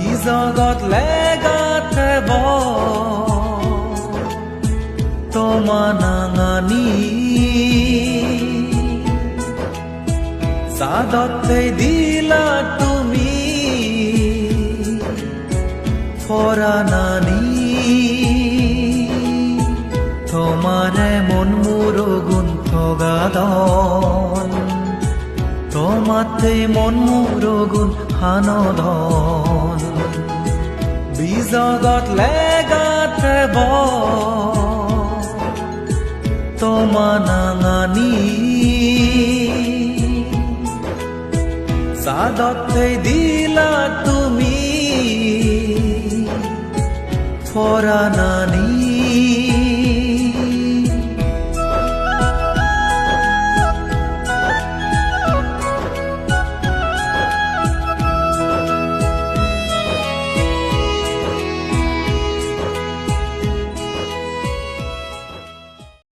বিজগত লেগাতে তোমানাঙানি সাদতে দিলা তুমি ফরানানি তোমারে মন মুরগুন থগাদন তোমাতে মন মুরগুন হানদন বিজগত লেগাতে তোমানাঙানি সাদতে দিলা তুমি ফরানানি